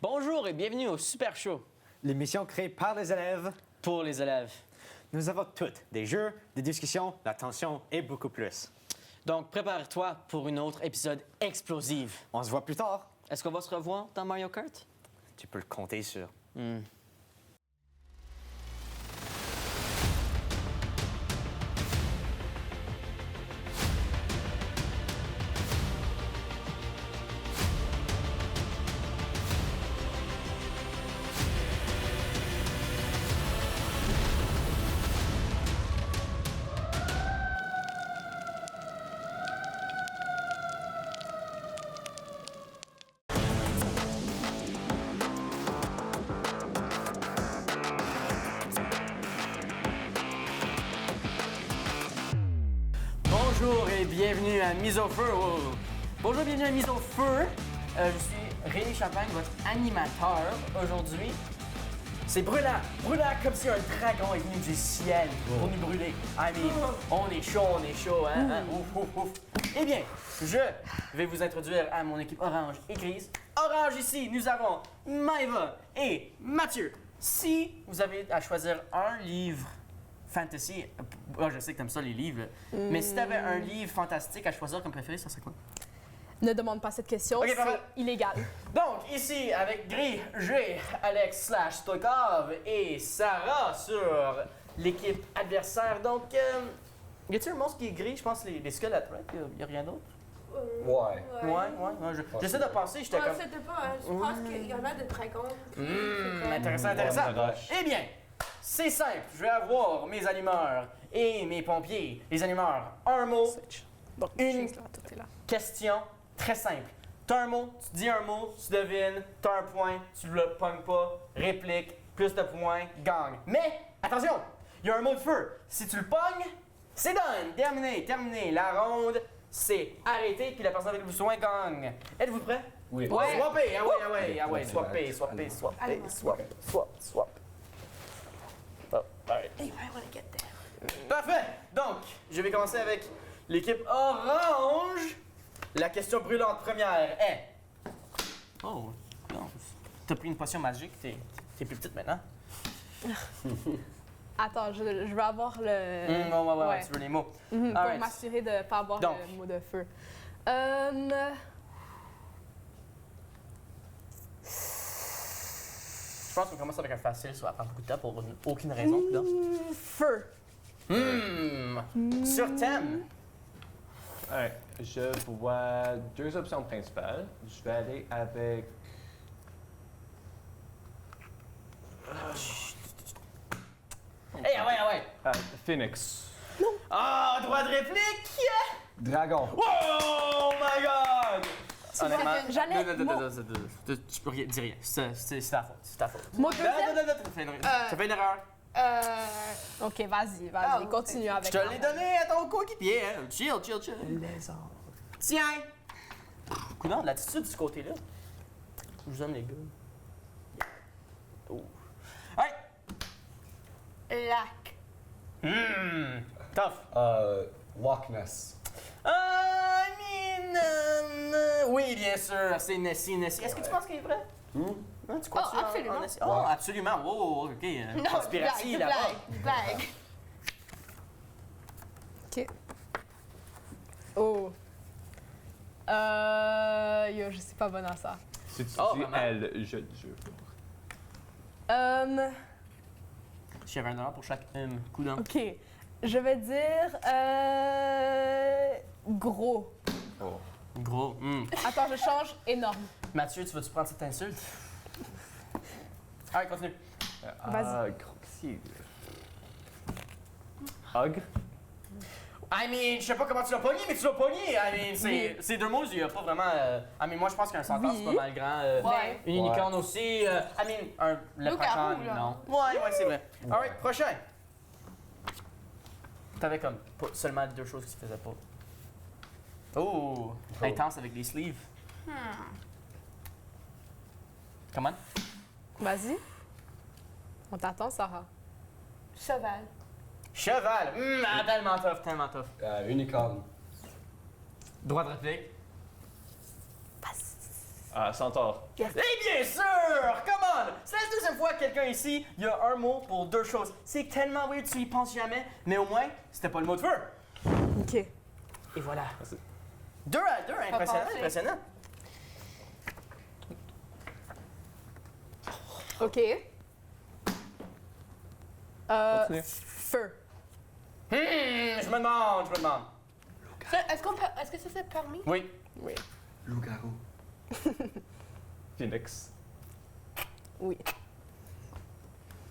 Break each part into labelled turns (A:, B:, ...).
A: Bonjour et bienvenue au Super Show
B: L'émission créée par les élèves.
A: pour les élèves.
B: Nous avons toutes des jeux, des discussions, de l'attention et beaucoup plus.
A: Donc prépare-toi pour une autre épisode explosive.
B: On se voit plus tard.
A: Est-ce qu'on va se revoir dans Mario Kart?
B: Tu peux le compter sur.
A: Bonjour et bienvenue à Mise au Feu. Oh. Bonjour, bienvenue à Mise au Feu. Je suis Rémi Champagne, votre animateur aujourd'hui. C'est brûlant, brûlant comme si un dragon est venu du ciel pour nous brûler. I mean, on est chaud, hein? Ouf, ouf, ouf. Eh bien, je vais vous introduire à mon équipe orange et grise. Orange ici, nous avons Maëva et Mathieu. Si vous avez à choisir un livre fantasy, je sais que t'aimes ça les livres, mais si t'avais un livre fantastique à choisir comme préféré, ça serait quoi?
C: Ne demande pas cette question,
A: Ok,
C: c'est
A: parfait.
C: illégal.
A: Donc, ici, avec Gris, j'ai Alex / Stoikov et Sarah sur l'équipe adversaire. Donc, y a-t-il un monstre qui est gris? Je pense les squelettes, right? Y a rien d'autre?
D: Ouais.
A: Ouais. J'essaie de penser, j'étais
E: Ouais,
A: comme...
E: c'était pas. Je pense qu'il y en a des dragons.
A: Intéressant. Eh bien, c'est simple. Je vais avoir mes allumeurs et mes pompiers. Les allumeurs, un mot,
C: Bon,
A: Une-
C: tout est là.
A: question très simple. T'as un mot, tu dis un mot, tu devines, t'as un point, tu le pognes pas, réplique, plus de points, gagne. Mais, attention, il y a un mot de feu. Si tu le pognes, c'est done, terminé. La ronde, c'est arrêté, puis la personne avec le plus soin gagne. Êtes-vous prêts?
D: Oui.
A: Ouais. Swapper, ah ouais,
D: Ouais.
A: swapper.
E: Allez.
A: Swap. Oh, alright. Parfait! Donc, je vais commencer avec l'équipe orange. La question brûlante première est... Oh, non. T'as pris une potion magique, t'es plus petite maintenant.
C: Attends, je veux avoir le.
A: Ouais, tu veux les mots.
C: Pour
A: Alright.
C: m'assurer de ne pas avoir
A: Donc.
C: le mot de feu.
A: Je pense qu'on commence avec un facile, ça va prendre beaucoup de temps pour aucune raison. là.
C: Feu.
A: Sur thème.
D: Ouais, je vois deux options principales. Je vais aller avec.
A: Hey, ah ouais.
D: Phoenix.
A: Ah, droit de réplique!
D: Dragon.
A: Oh my god! Honnêtement,
C: J'allais-
A: tu peux rien, dis rien. C'est ta faute. C'est ta faute.
C: Mot deuxième?
A: Tu fais une erreur.
C: Ok, vas-y,
E: Ah,
C: continue avec.
A: Je te l'ai donné à ton coéquipier. Hein. Chill. Tiens! Coudonc, de l'attitude de ce côté-là. Je vous aime, les gars. Oh. Hey!
E: Lac.
A: Tough.
D: Loch Ness.
A: Oui, bien sûr, c'est Nessie. Est-ce que tu penses qu'il est vrai? Hein, tu crois
E: Oh, absolument.
A: Nessie? Oh, absolument. Oh, ok. Conspiratie là-bas.
E: Blague.
C: Ok. Oh. Je suis pas bonne à ça.
D: Si tu
A: Oh,
D: dis
A: vraiment?
D: elle, je.
A: J'avais $1 pour chaque coudonc.
C: Ok. Je vais dire. Gros.
D: Oh.
A: Gros.
C: Attends, je change énorme.
A: Mathieu, tu vas-tu prendre cette insulte? Allez, continue.
C: Vas-y.
D: Grossier. Hug.
A: I mean, je sais pas comment tu l'as pogné, mais tu l'as pogné. I mean, c'est deux mots, il y a pas vraiment. I mean, moi, je pense qu'un centaure,
C: Oui.
A: c'est pas mal grand.
C: Ouais.
A: Une unicorne aussi. I mean, un leprechaun,
E: là.
A: non. Ouais, c'est vrai. Alright, prochain. T'avais comme seulement deux choses qui se faisaient pas. Oh, intense avec les sleeves. Comment?
C: Vas-y. On t'attend, Sarah.
E: Cheval.
A: Cheval. Tellement tough.
D: Unicorne.
A: Droit de réplique.
D: Centaure.
A: Eh bien sûr! deuxième fois que quelqu'un ici, il y a un mot pour deux choses. C'est tellement weird, tu y penses jamais, mais au moins, c'était pas le mot de feu.
C: OK.
A: Et voilà. 2 à 2, impressionnant,
E: passé.
A: impressionnant.
C: OK.
D: Continue.
C: Feu.
A: Je me demande,
E: Est-ce que ça c'est permis?
A: Oui.
C: Oui.
F: Loup-garou.
D: Phoenix.
C: Oui.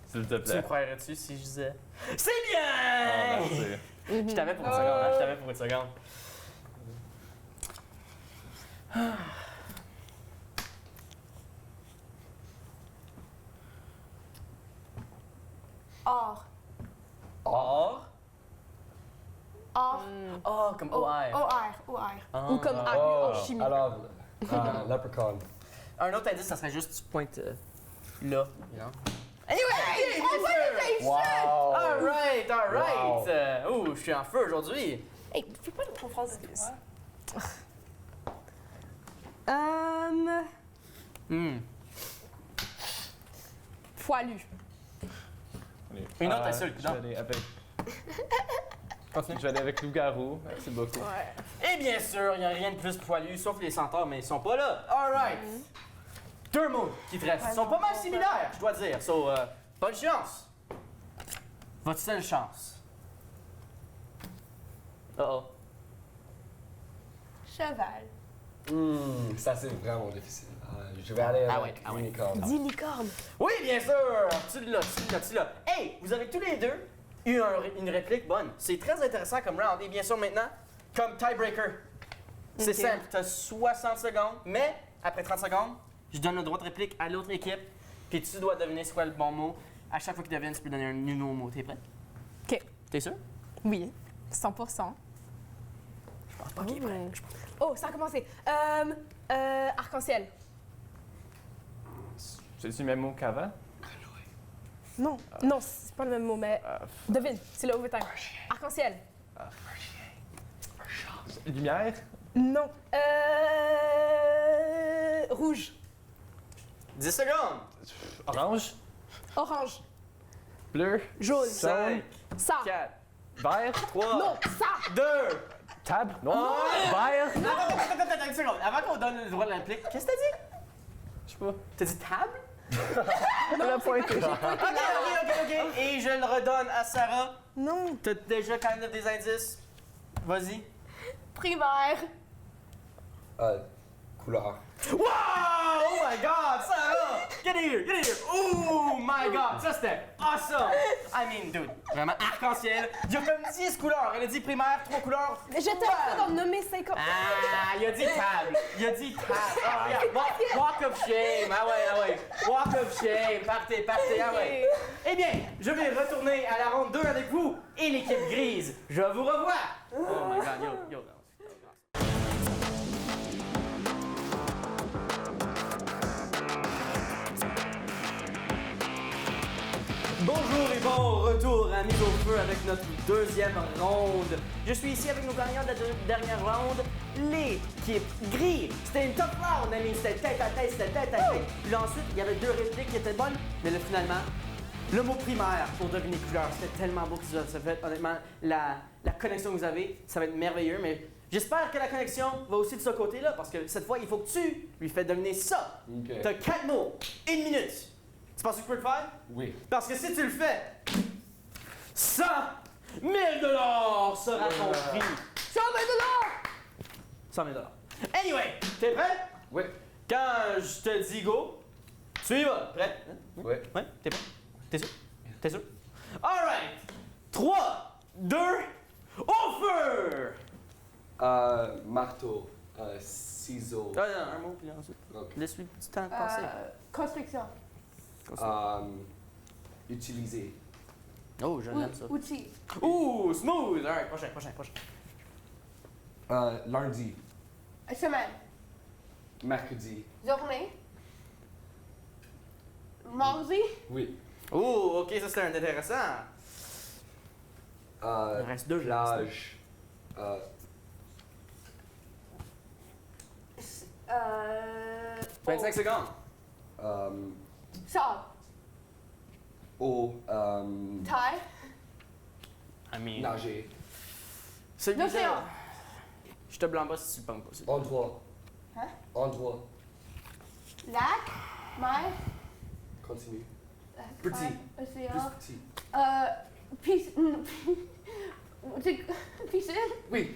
D: S'il te
A: Tu me
D: plaît.
A: croirais-tu si je disais. C'est
D: Ah,
A: bien!
D: merci.
A: Je t'avais pour une seconde, hein? Je t'avais pour une seconde.
E: Or.
A: Or.
E: Or.
A: Oh, comme OR.
E: O-R. O-R.
A: Ah.
C: Ou comme argue en chimie.
F: Alors, leprechaun.
A: Un autre indice, ça serait juste tu pointes là. Anyway!
F: Wow!
A: Alright, alright!
F: Wow.
A: Je suis en feu aujourd'hui.
E: Hey, fais pas une conférence de toi.
C: Poilu.
A: Une autre insulte,
D: Je
A: non?
D: vais aller avec. Continue. Je vais aller avec loup-garou. Merci beaucoup.
C: Ouais.
A: Et bien sûr, il n'y a rien de plus poilu, sauf les centaures, mais ils sont pas là. Alright! Deux mots qui te restent. Ils sont pas mal similaires, je dois dire. So, bonne chance! Votre seule chance. Oh.
E: Cheval.
F: Ça, c'est vraiment difficile. Je vais aller
A: Ah
F: avec
A: ouais, ah ouais.
F: unicorne.
C: Dis licorne.
A: Oui, bien sûr! Tu l'as. Hey, vous avez tous les deux eu une réplique bonne. C'est très intéressant comme round. Et bien sûr, maintenant, comme tiebreaker. C'est
C: Ok.
A: simple, tu as 60 secondes, mais après 30 secondes, je donne le droit de réplique à l'autre équipe, puis tu dois deviner c'est quoi le bon mot. À chaque fois qu'il devine, tu peux donner un nouveau mot. T'es prêt?
C: OK.
A: T'es sûr?
C: Oui. 100%.
A: Je pense pas qu'il est prêt.
C: Oh, ça a commencé. Arc-en-ciel.
D: C'est-tu le même mot qu'avant?
C: Non. Non, c'est pas le même mot, mais devine, c'est le overtime. Arc-en-ciel.
D: Lumière?
C: Non. Rouge.
A: 10 secondes!
D: Orange?
C: Orange.
D: Bleu?
C: Jaune.
A: 5,
C: Ça.
A: 4,
D: Vert?
A: 3,
C: Non, ça.
A: 2.
D: Table? Non? Vert?
A: Attends, une seconde. Avant qu'on donne le droit de réplique, qu'est-ce que t'as dit?
D: Je sais pas.
A: T'as dit table?
D: On a pointé.
A: Ok. Et je le redonne à Sarah.
C: Non.
A: T'as déjà quand même des indices? Vas-y.
E: Primaire.
F: Couleur.
A: Wow! Oh my god, Sarah! Get here! Oh my god, ça c'était awesome! I mean, dude, vraiment arc-en-ciel. Il y a comme 10 couleurs. Elle a dit primaire, 3 couleurs.
C: Mais j'étais en train d'en nommer 50.
A: Ah, il a dit table. Ah, regarde, walk of shame. Ah ouais. Walk of shame. Partez, ah ouais. Eh bien, je vais retourner à la ronde 2 avec vous et l'équipe grise. Je vous revois. Oh my god, yo. Bonjour et bon retour à Mise au Feu avec notre deuxième ronde. Je suis ici avec nos gagnants de la dernière ronde, l'équipe gris. C'était une top round, c'était tête à tête. Puis là, ensuite, il y avait deux répliques qui étaient bonnes, mais là, finalement, le mot primaire pour deviner couleur. C'était tellement beau que ça fait. Honnêtement, la connexion que vous avez, ça va être merveilleux, mais j'espère que la connexion va aussi de ce côté-là, parce que cette fois, il faut que tu lui fais deviner ça.
F: Ok.
A: T'as 4 mots, 1 minute. Tu penses que tu peux le faire?
F: Oui.
A: Parce que si tu le fais, 100 000 $ sera ton prix. 100 000 $! 100 000 $. Anyway, t'es prêt?
F: Oui.
A: Quand je te dis go, tu y vas. Prêt?
F: Oui.
A: Ouais, t'es prêt? T'es sûr? Alright! 3, 2, au feu!
F: Marteau. Ciseaux.
A: Ah, non, un mot, puis ensuite.
F: Ok.
A: Laisse-lui du temps de passer.
E: Construction.
F: Utiliser.
A: Oh, je l'aime ça.
E: Outil.
A: Ouh, smooth! Alright, prochain.
F: Lundi.
E: Semaine.
F: Mercredi.
E: Journée. Mardi.
F: Oui.
A: Ouh, ok, ça c'était un intéressant. Il reste deux,
F: Plage.
A: 25 secondes.
E: Sable.
F: Eau.
E: Terre.
B: I mean,
F: Nager.
A: Celui-là,
E: L'océan.
A: je te blâme pas si tu le pognes pas. celui-là.
F: Endroit.
E: Hein?
F: Endroit.
E: Lac. Mer.
F: Continue.
E: Lac,
F: Petit.
E: mer,
F: Plus
E: Océan.
F: petit.
E: Piscine.
F: Oui.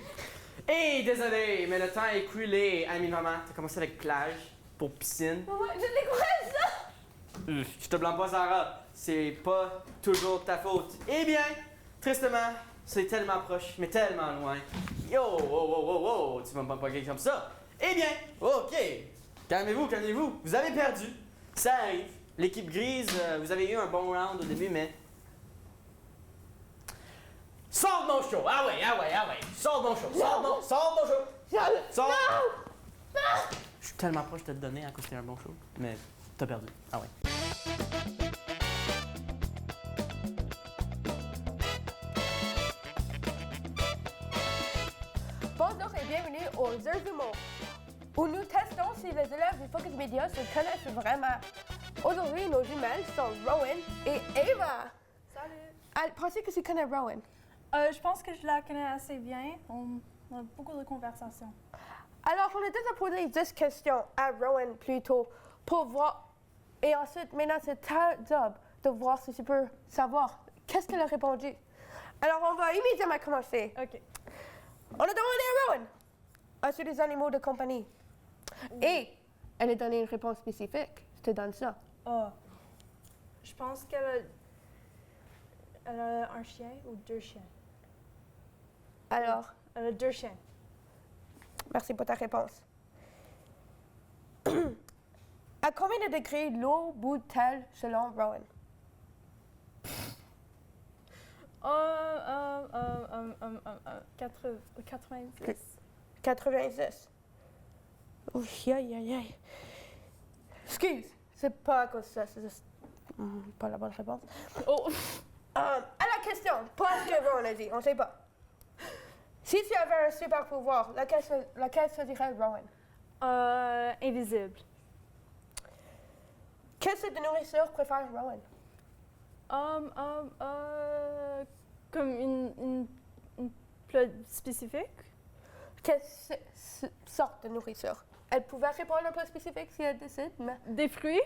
A: Hey, désolé, mais le temps est écoulé. Ami maman, t'as commencé avec plage pour piscine.
E: Ouais, je sais quoi ça?
A: Je te blâme pas, Sarah. C'est pas toujours ta faute. Eh bien, tristement, c'est tellement proche, mais tellement loin. Yo, oh, oh, oh, oh, tu vas me pas comme ça. Eh bien, ok. Calmez-vous, calmez-vous. Vous avez perdu. Ça arrive. L'équipe grise, vous avez eu un bon round au début, mais. Sors de mon show! Ah ouais, ah ouais, ah ouais! Sors de mon show! Sors de mon show! Sors! Je suis tellement proche de te le donner à cause que c'était un bon show, mais t'as perdu. Ah ouais.
E: Bonjour et bienvenue aux Heures d'humour, où nous testons si les élèves du Focus Media se connaissent vraiment. Aujourd'hui, nos jumelles sont Rowan et Eva.
C: Salut!
E: Pensez que tu connais Rowan?
C: Je pense que je la connais assez bien. On a beaucoup de conversations.
E: Alors, on a déjà posé 10 questions à Rowan plus tôt pour voir. Et ensuite, maintenant, c'est ta job de voir si tu peux savoir qu'est-ce qu'elle a répondu. Alors, on va immédiatement commencer.
C: OK.
E: On a demandé à Rowan sur des animaux de compagnie. Et elle a donné une réponse spécifique. Je te donne ça.
C: Je pense qu'elle a un chien ou 2 chiens.
E: Alors,
C: Elle a 2 chiens.
E: merci pour ta réponse. À combien de degrés l'eau bout-elle selon Rowan?
C: 90.
E: 90. Ouf, aïe, aïe, aïe. Excuse, c'est pas à cause de ça, c'est juste pas la bonne réponse.
C: Oh!
E: À la question, pas ce que Rowan a dit, on sait pas. Si tu avais un super pouvoir, laquelle choisirait Rowan?
C: Invisible.
E: Quel type de nourriture préfère Rowan?
C: Comme une plat spécifique?
E: Quelle sorte de nourriture? Elle pouvait répondre un peu spécifique si elle décide, mais
C: Des fruits?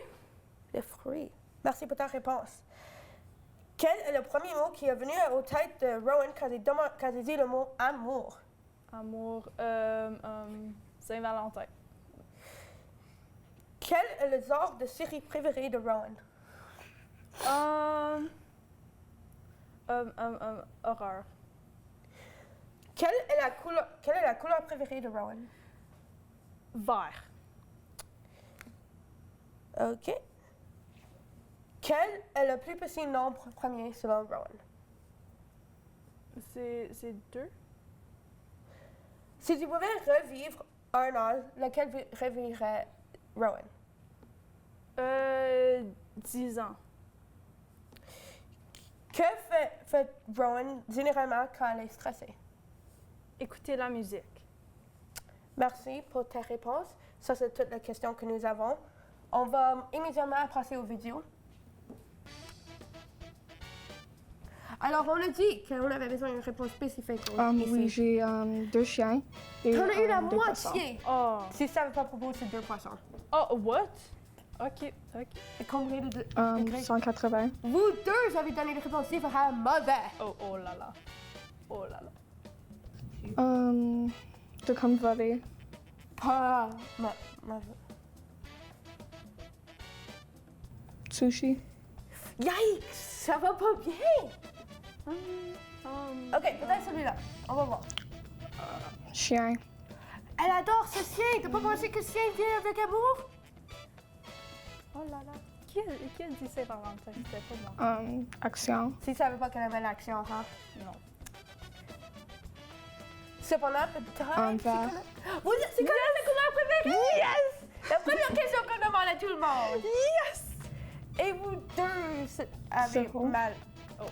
E: des fruits. Merci pour ta réponse. Quel est le premier mot qui est venu aux têtes de Rowan quand il dit le mot amour?
C: Amour. Saint-Valentin.
E: Quel est le genre de série préférée de Rowan?
C: Horreur.
E: Quelle est la couleur préférée de Rowan?
C: Vert.
E: OK. Quel est le plus petit nombre premier selon Rowan?
C: C'est 2?
E: Si tu pouvais revivre un âge, lequel revivrait Rowan?
C: 10 ans.
E: Que fait Rowan généralement quand elle est stressée?
C: Écouter la musique.
E: Merci pour ta réponse. Ça, c'est toutes les questions que nous avons. On va immédiatement passer aux vidéos. Alors, on a dit qu'on avait besoin d'une réponse spécifique.
G: Oui,
E: ici.
G: j'ai 2 chiens. Et,
E: On a eu la
G: 2 poissons.
E: moitié.
C: Oh.
E: Si ça ne savais pas propos, c'est 2 poissons.
C: Oh, what? OK.
E: Et combien de degrés?
G: 180.
E: Vous deux avez donné des réponses différentes mauvais.
C: Oh là là. Oh là là.
G: De comme voler.
E: Pas
G: Sushi.
E: Yikes! Ça va pas bien! Ok, peut-être celui-là. On va voir.
G: Chien.
E: Elle adore ce chien! T'as pas pensé que ce chien vient avec amour?
C: Oh là là. Qui a dit Saint-Valentin? C'était pas moi.
G: Action.
E: Tu savais pas qu'elle avait l'action, hein?
C: Non.
E: Cependant, peut-être.
G: Vert.
E: C'est quoi la couleur préférée? Yes! La première question qu'on demande à tout le monde.
C: Yes!
E: Et vous deux avez
G: Zéro.
E: mal.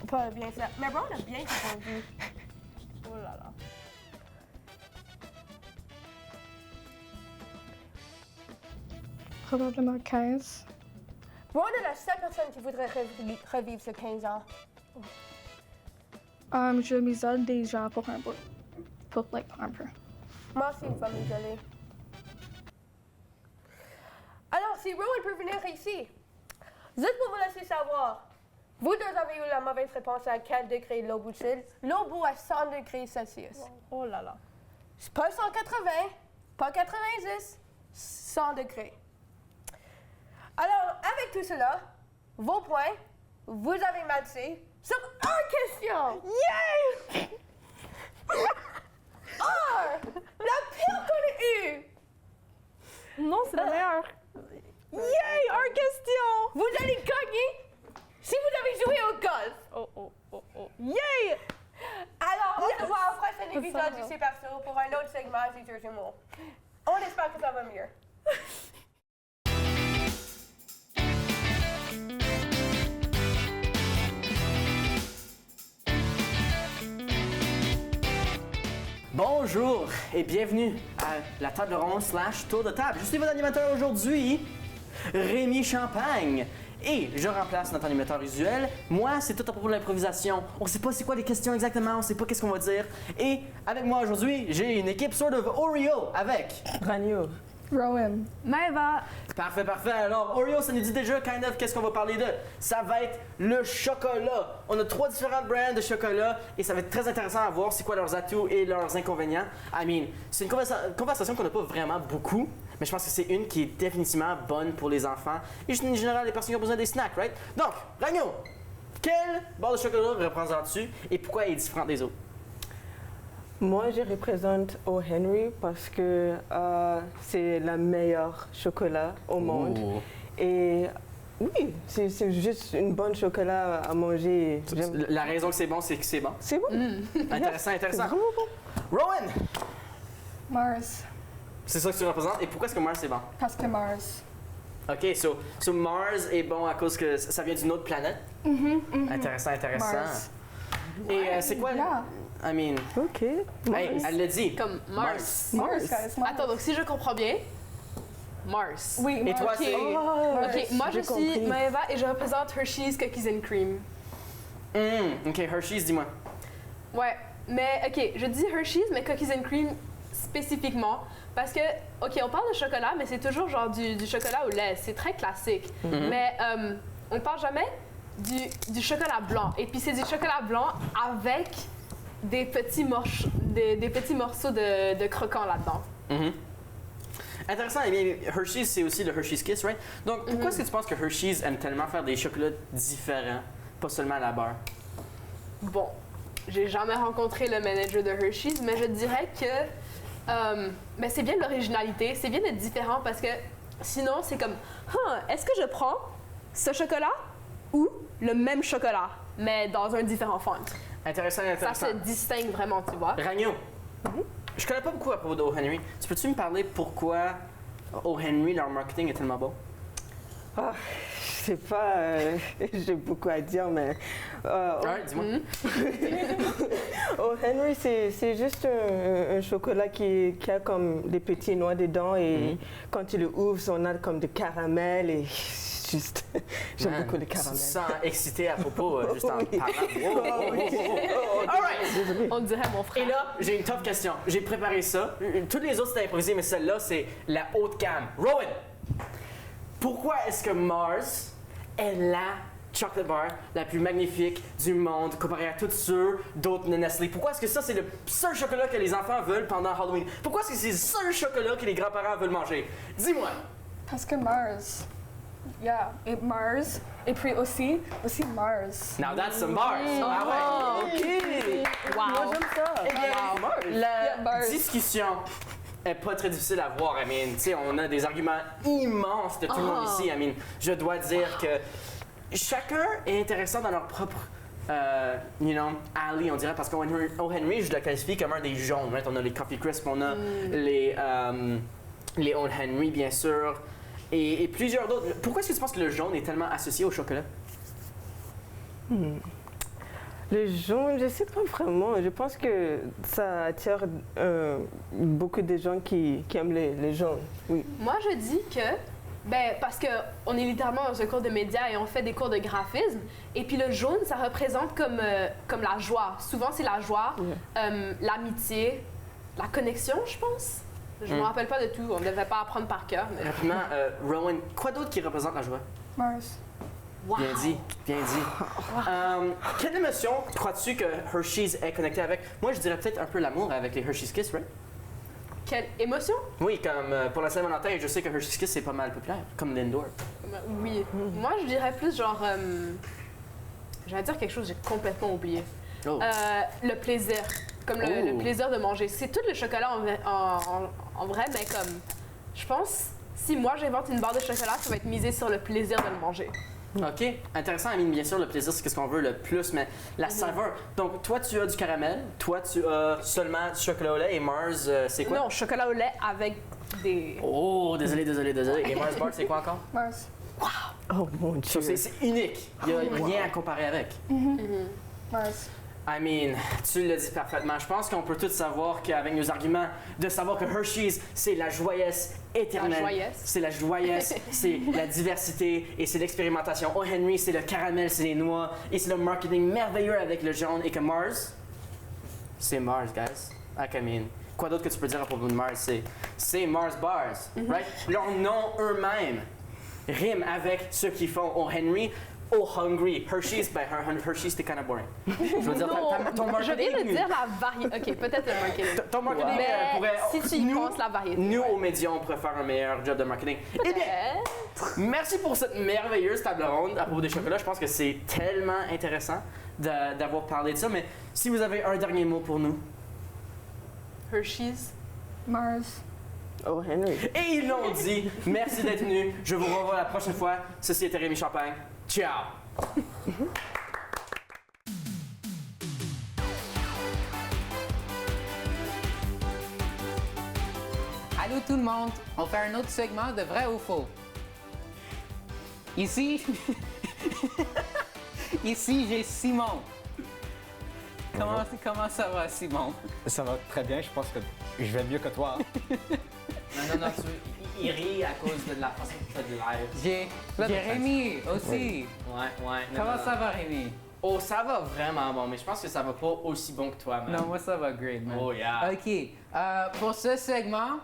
E: Pas bien ça. Mais bon, on a bien répondu.
C: Oh là là.
G: Probablement 15.
E: Rowan est la seule personne qui voudrait revivre ce 15 ans.
G: Je m'isole déjà pour un peu. Pour un peu.
E: Moi aussi, je vais m'isoler. Alors, si Rowan peut venir ici, juste pour vous laisser savoir, vous deux avez eu la mauvaise réponse à quel degré l'eau bout-il. L'eau bout à 100 degrés Celsius.
C: Oh là là.
E: C'est pas 180, pas 90, 100 degrés. Alors, avec tout cela, vos points, vous avez matché sur une question. Yay! La pire qu'on ait eue.
C: Non, c'est la meilleure. Yay! Hors question!
E: Vous allez gagner si vous avez joué au golf.
C: Oh. Yay!
E: Alors, on se voit au prochain épisode du Super Show pour un autre segment du Jeux Jumeaux. On espère que ça va mieux.
A: Bonjour et bienvenue à la table ronde / tour de table. Je suis votre animateur aujourd'hui, Rémi Champagne. Et je remplace notre animateur usuel. Moi, c'est tout à propos de l'improvisation. On sait pas c'est quoi les questions exactement, on sait pas qu'est-ce qu'on va dire. Et avec moi aujourd'hui, j'ai une équipe sort of Oreo avec...
H: Ragno.
G: Rowan.
C: Maëva.
A: Parfait, parfait. Alors, Oreo, ça nous dit déjà kind of qu'est-ce qu'on va parler de. Ça va être le chocolat. On a 3 différents brands de chocolat et ça va être très intéressant à voir c'est quoi leurs atouts et leurs inconvénients. I mean, c'est une conversation qu'on n'a pas vraiment beaucoup, mais je pense que c'est une qui est définitivement bonne pour les enfants et en général les personnes qui ont besoin des snacks, right? Donc, Ragno, quelle barre de chocolat représentes-tu et pourquoi elle est différente des autres?
H: Moi, je représente O. Henry parce que c'est le meilleur chocolat au monde.
A: Oh.
H: Et oui, c'est juste une bonne chocolat à manger. J'aime-
A: La raison que c'est bon, c'est que c'est bon.
H: C'est bon.
A: Intéressant,
H: C'est
A: intéressant.
H: vraiment bon.
A: Rowan,
G: Mars.
A: c'est ça que tu représentes et pourquoi est-ce que Mars c'est bon?
G: Parce que Mars.
A: OK, so Mars est bon à cause que ça vient d'une autre planète? Intéressant, intéressant.
G: Mars.
A: Et c'est quoi?
G: Yeah.
A: I mean,
H: OK.
A: hey, elle l'a dit.
I: Comme Mars.
G: Mars, guys. Mars.
I: Attends, donc si je comprends bien, Mars.
G: Oui,
A: Et
G: Mars.
A: toi,
I: Ok.
A: c'est...
I: Ok, moi je
H: j'ai
I: suis
H: compris.
I: Maëva et je représente Hershey's Cookies and Cream.
A: OK, Hershey's, dis-moi.
I: Ouais, mais ok, je dis Hershey's, mais Cookies and Cream spécifiquement. Parce que, ok, on parle de chocolat, mais c'est toujours genre du chocolat au lait. C'est très classique. Mais on parle jamais du chocolat blanc. Et puis c'est du chocolat blanc avec des petits, des petits morceaux de croquant là-dedans.
A: Intéressant, eh bien, Hershey's, c'est aussi le Hershey's Kiss, right? Donc, pourquoi est-ce que tu penses que Hershey's aime tellement faire des chocolats différents, pas seulement à la beurre?
I: Bon, j'ai jamais rencontré le manager de Hershey's, mais je dirais que ben, c'est bien de l'originalité, c'est bien d'être différent parce que sinon c'est comme, est-ce que je prends ce chocolat ou le même chocolat, mais dans un différent font?
A: Intéressant,
I: Ça
A: intéressant.
I: se distingue vraiment, tu vois.
A: Ragno, je connais pas beaucoup à propos de O. Henry. Tu peux-tu me parler pourquoi O. Henry, leur marketing est tellement bon?
H: Ah, je sais pas, j'ai beaucoup à dire, mais
A: Alright, dis-moi.
H: O. Henry, c'est juste un chocolat qui a comme des petits noix dedans et quand tu le ouvres, on a comme de caramel et juste, j'aime
A: Man,
H: beaucoup le caramel.
A: Tu te sens excité à propos, juste en
H: Oui.
A: parlant. Wow, wow, wow, wow. Alright!
I: On dirait mon frère.
A: Et là, j'ai une tough question. J'ai préparé ça. Toutes les autres, c'était improvisé, mais celle-là, c'est la haute gamme. Rowan, pourquoi est-ce que Mars est la chocolate bar la plus magnifique du monde comparée à toutes ceux d'autres de Nestlé? Pourquoi est-ce que ça, c'est le seul chocolat que les enfants veulent pendant Halloween? Pourquoi est-ce que c'est le seul chocolat que les grands-parents veulent manger? Dis-moi.
G: Parce que Mars. Yeah, et Mars. Et puis aussi Mars.
A: Now that's some bars. Ah ouais. OK.
I: Wow.
A: Eh bien, la
G: Yeah, bars.
A: discussion est pas très difficile à voir. I mean, tu sais, on a des arguments immenses de tout le monde ici. I mean, je dois dire que chacun est intéressant dans leur propre, alley, on dirait, parce qu'O. Henry, je le qualifie comme un des jaunes. Right? On a les Coffee Crisp, on a les O. Henry, bien sûr, et plusieurs d'autres. Pourquoi est-ce que tu penses que le jaune est tellement associé au chocolat?
H: Le jaune, je sais pas vraiment. Je pense que ça attire beaucoup de gens qui aiment les jaunes. Oui.
I: Moi, je dis que Ben, parce qu'on est littéralement dans un cours de médias et on fait des cours de graphisme. Et puis le jaune, ça représente comme la joie. Souvent, c'est la joie, l'amitié, la connexion, je pense. Je me rappelle pas de tout. On ne devait pas apprendre par cœur. Mais...
A: Rapidement, Rowan, quoi d'autre qui représente la joie?
G: Mars.
I: Wow.
A: Bien dit, bien dit. Quelle émotion crois-tu que Hershey's est connecté avec? Moi, je dirais peut-être un peu l'amour avec les Hershey's Kiss, right?
I: Quelle émotion?
A: Oui, comme pour la Saint-Valentin, je sais que Hershey's Kiss, c'est pas mal populaire, comme Lindor.
I: Oui. Moi, je dirais plus genre... j'allais dire quelque chose que j'ai complètement oublié.
A: Oh.
I: Le plaisir. Comme le plaisir de manger. C'est tout le chocolat en vrai, mais comme... Je pense, si moi j'invente une barre de chocolat, ça va être misé sur le plaisir de le manger.
A: OK. Intéressant, Amine. Bien sûr, le plaisir, c'est ce qu'on veut le plus, mais la saveur. Donc, toi, tu as du caramel. Toi, tu as seulement du chocolat au lait. Et Mars, c'est quoi?
I: Non, chocolat au lait avec des...
A: Oh, désolé. Et Mars Bar, c'est quoi encore?
G: Mars.
H: Oh mon Dieu.
A: Ça, c'est unique. Il n'y a rien à comparer avec.
G: Mars.
A: I mean, tu le dis parfaitement. Je pense qu'on peut tous savoir qu'avec nos arguments, de savoir que Hershey's, c'est la joyesse éternelle.
I: La joyesse.
A: C'est la joyesse, c'est la diversité et c'est l'expérimentation. Oh Henry, c'est le caramel, c'est les noix et c'est le marketing merveilleux avec le jaune. Et que Mars, c'est Mars, guys. I mean, quoi d'autre que tu peux dire à propos de Mars? C'est Mars Bars, right? Leur nom eux-mêmes riment avec ceux qui font Oh Henry. Oh, hungry. Hershey's, ben, Hershey's, c'était kind of boring. Je veux dire, ton
I: je
A: marketing...
I: viens de dire la variété. OK, peut-être le marketing.
A: Ton marketing
I: Mais
A: pourrait...
I: si tu y penses, la variété.
A: Nous,
I: ouais.
A: aux médias, on pourrait faire un meilleur job de marketing. Eh bien, merci pour cette merveilleuse table ronde à propos des chocolats. Je pense que c'est tellement intéressant d'avoir parlé de ça. Mais si vous avez un dernier mot pour nous.
I: Hershey's.
G: Mars.
H: Oh, Henry.
A: Et ils l'ont dit. Merci d'être venus. Je vous revois la prochaine fois. Ceci était Rémi Champagne. Ciao!
J: Allô tout le monde, on fait un autre segment de vrai ou faux. Ici, ici j'ai Simon. Comment ça va, Simon?
B: Ça va très bien, je pense que je vais mieux que toi.
A: Non, il rit à cause de la façon que tu fais de l'air.
J: J'ai Rémi aussi.
A: Ouais.
J: Comment ça va, Rémi?
A: Oh, ça va vraiment bon, mais je pense que ça va pas aussi bon que toi, man.
J: Non, moi ça va great, man.
A: Oh, yeah.
J: OK, pour ce segment,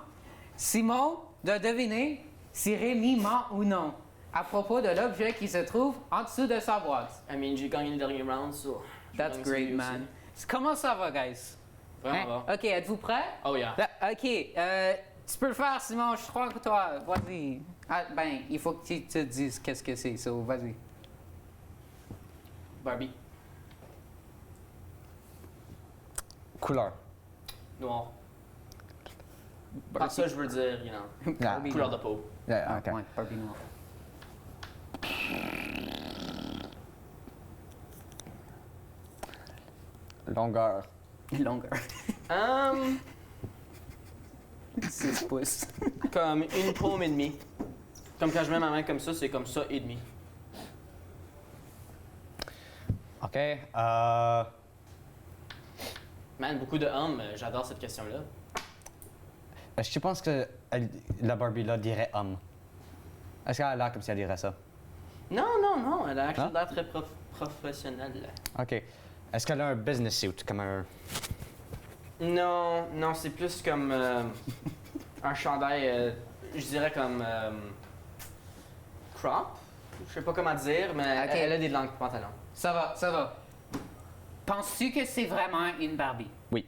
J: Simon doit deviner si Rémi ment ou non à propos de l'objet qui se trouve en dessous de sa boîte.
A: I mean, j'ai gagné le dernier round, so...
J: That's great, man. Comment ça va, guys?
A: Vraiment bon.
J: OK, êtes-vous prêts?
A: Oh, yeah.
J: OK, tu peux le faire, Simon, je crois que toi. Vas-y. Ah, ben, il faut que tu te dises qu'est-ce que c'est, so vas-y.
A: Barbie.
F: Couleur.
A: Noir. Par ça, je veux dire,
J: Barbie
A: couleur de
J: noire.
A: peau.
F: Yeah, ok.
J: Ouais, Barbie noire.
F: Longueur.
J: Longueur. 6 pouces.
A: Comme une paume et demie. Comme quand je mets ma main comme ça, c'est comme ça et demi.
B: OK.
A: Man, beaucoup de hommes, j'adore cette question-là.
B: Est-ce que tu penses que la Barbie-là dirait homme? Est-ce qu'elle a l'air comme si elle dirait ça?
A: Non, elle a
B: Non?
A: l'air très professionnelle.
B: OK. Est-ce qu'elle a un business suit, comme un...
A: Non, c'est plus comme un chandail, je dirais comme crop. Je sais pas comment dire, mais
J: Ok.
A: elle a des longs pantalons.
J: Ça va. Penses-tu que c'est vraiment une Barbie?
B: Oui.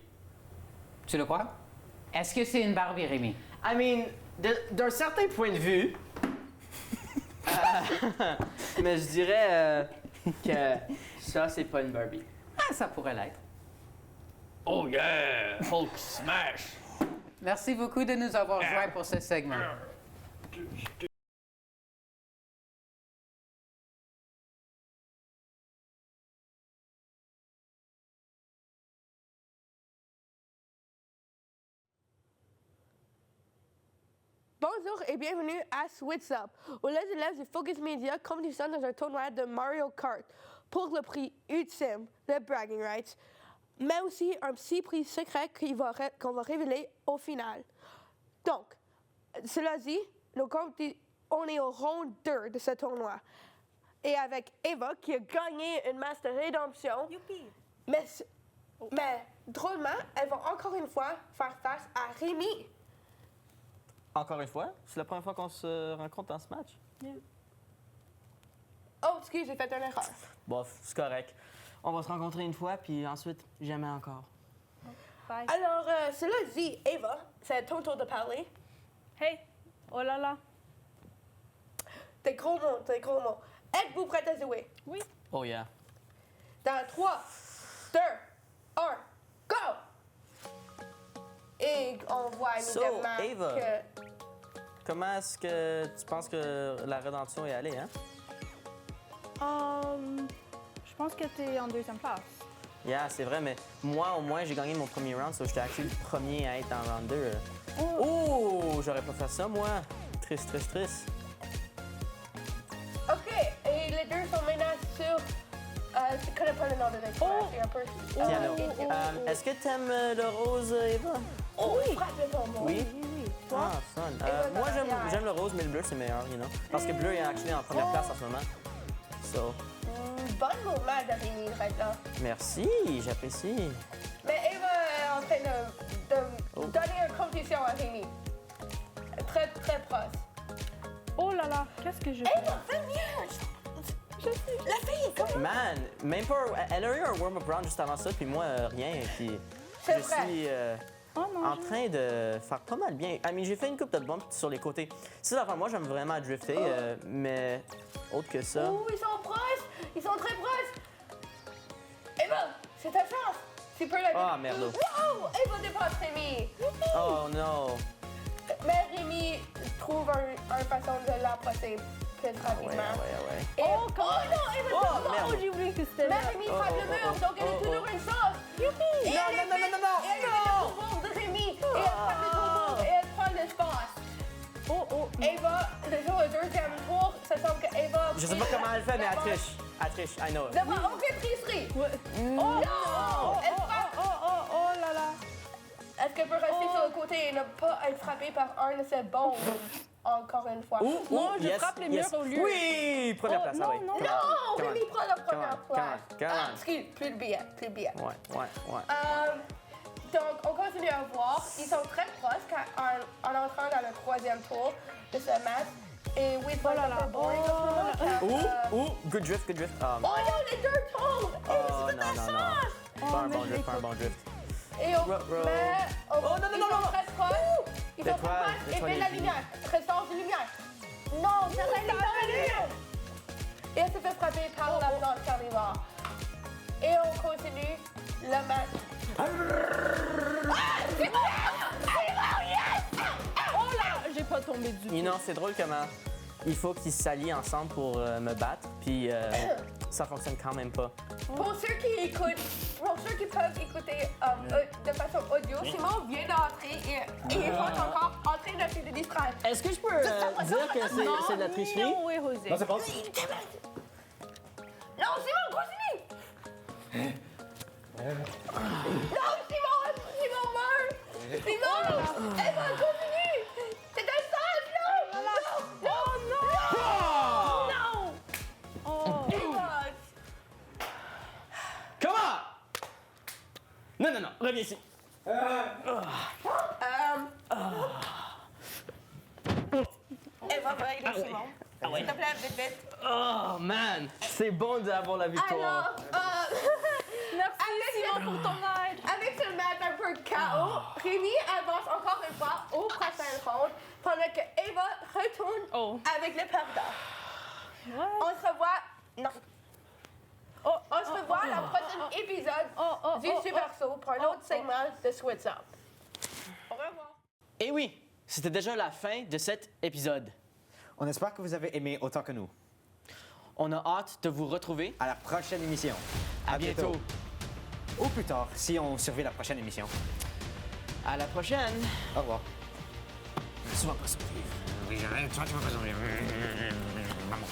J: Tu le crois? Est-ce que c'est une Barbie, Rémi?
A: I mean, d'un certain point de vue, mais je dirais que ça, c'est pas une Barbie.
J: Ah, ça pourrait l'être.
A: Oh yeah! Hulk smash!
J: Merci beaucoup de nous avoir joints pour ce segment.
E: Bonjour et bienvenue à Switch Up, où les élèves du Focus Media compétitionnent dans un tournoi de Mario Kart pour le prix ultime, le Bragging Rights, mais aussi un petit prix secret qu'on va révéler au final. Donc, cela dit, nos on est au round 2 de ce tournoi. Et avec Eva, qui a gagné une match de rédemption.
C: Youpi!
E: Mais drôlement, elle va encore une fois faire face à Rémi.
A: Encore une fois, c'est la première fois qu'on se rencontre dans ce match.
E: Oh, excuse, j'ai fait une erreur.
A: Bof, c'est correct. On va se rencontrer une fois, puis ensuite, jamais encore.
E: Alors, cela dit, Eva, c'est ton tour de parler.
C: Hey! Oh là là!
E: Des gros mots, des gros mots. Êtes-vous prête à jouer?
C: Oui.
A: Oh yeah.
E: Dans 3, 2, 1, go! Et on voit immédiatement
A: Eva.
E: que...
A: Comment est-ce que tu penses que la rédemption est allée, hein?
C: Je pense que t'es en deuxième place.
A: Yeah, c'est vrai, mais moi, au moins, j'ai gagné mon premier round, so j'étais actually le premier à être en round 2. Oh! J'aurais pas fait ça, moi. Triste, triste, triste.
E: OK, et les deux sont maintenant sur... je connais pas le nom de l'équipe. C'est un peu...
A: Piano. Est-ce que t'aimes le rose, Eva?
E: Oh, oui! Frappe le tombeau.
A: Oui?
E: Toi?
A: Ah, fun.
E: Eva,
A: Moi,
E: yeah.
A: j'aime le rose, mais le bleu, c'est meilleur, you know? Parce que bleu est actually en première place en ce moment. So,
E: Bon mouvement de Rémi, right là.
A: merci, j'apprécie.
E: Mais Eva est en train de donner une compétition à Rémi. Très, très proche.
C: Oh là là! Qu'est-ce que je fais?
E: Eva, fais mieux! La fille, comment...
A: Man, même pas. Elle a eu un warm-up round juste avant ça, puis moi, rien. Puis
E: C'est
A: je
E: vrai.
A: suis
C: Oh non!
A: en train de faire pas mal bien. I mean, j'ai fait une coupe de bumps sur les côtés. C'est ça, moi, j'aime vraiment drifter, mais autre que ça.
E: Oh, ils sont proches! Ils sont très proches! Eva, c'est ta chance! Tu peux la...
A: Ah, merde.
E: Wow! Eva dépasse Rémi!
A: Oh non.
E: Mais Rémi trouve une façon de l'approcher plus rapidement.
A: Ouais.
E: Et... Oh non, Eva,
A: Oh, merde.
C: Oh, j'ai oublié que c'était
E: Mais
C: là.
E: Rémi frappe le mur, donc elle a toujours une chance! Youpi!
A: Non.
E: Et elle est le pouvoir de Rémi! Et elle frappe le tombeau et elle prend l'espace!
C: Oh!
E: Eva, déjà au deuxième tour, ça semble que Eva...
A: Je sais pas comment elle fait, mais elle triche. Elle triche, I know.
E: Devant aucune tricherie!
C: Ouais.
E: Non! Elle frappe!
C: Oh là là!
E: Est-ce qu'elle peut rester sur le côté et ne pas être frappée par un de ses bombes? Encore une fois.
C: Non, je frappe les murs au lieu.
A: Oui, première place, ah oui.
C: non,
A: Come
E: Non!
A: on, come
E: Rémi
A: on.
E: prend la première
A: Come on,
E: place.
A: come on.
E: Ah, excuse, plus de billets, plus de billets.
A: Ouais.
E: Donc, on continue à voir. Ils sont très proches en entrant dans le troisième tour de ce match. Et oui, c'est un peu boring en ce moment.
A: Good drift.
E: Oh non, les deux tombent!
A: Oh,
E: Et c'est ta chance!
A: Pas un bon drift.
E: Et on...
A: Row.
E: Mais...
A: non,
E: Ils sont très proches. Ils sont très
A: Tais-toi,
E: proches. Et
A: tais-toi,
E: puis la
A: Lady.
E: lumière. Restance de lumière. Non, c'est la lumière. Et elle se fait frapper par la plante carnivore. Et on continue le match. Ah! C'est bon! C'est bon, yes!
C: Oh là! J'ai pas tombé du tout.
A: You know, c'est drôle comment il faut qu'ils s'allient ensemble pour me battre, puis ça fonctionne quand même pas.
E: Pour ceux qui peuvent écouter de façon audio, Simon vient d'entrer et il est encore en train de se distraire.
A: Est-ce que je peux dire que c'est de la tricherie?
C: Non, oui, José.
F: Non, c'est pas.
E: Non, Simon, continue! Non, Simon meurt! Simon! Eva, continue! C'est un sage, non! Non!
C: Oh!
E: Eva!
A: Comment? Non, reviens ici.
E: Eva va aider Simon. S'il te plaît, vite.
A: Oh man, c'est bon d'avoir la victoire.
E: Alors,
C: Merci Simon pour ton aide.
E: avec ce match un peu chaos, Rémi avance encore une fois au prochain round pendant que Eva retourne avec le perdant. On se revoit. Non. On se revoit dans le prochain épisode du Super Saut pour un autre segment de Switch Up. Au revoir.
A: Et oui, c'était déjà la fin de cet épisode.
B: On espère que vous avez aimé autant que nous.
A: On a hâte de vous retrouver.
B: À la prochaine émission.
A: À bientôt.
B: Ou plus tard, si on survit la prochaine émission.
A: À la prochaine.
B: Au revoir.
A: Tu vas pas survivre.
B: Oui, tu vas pas survivre. Maman.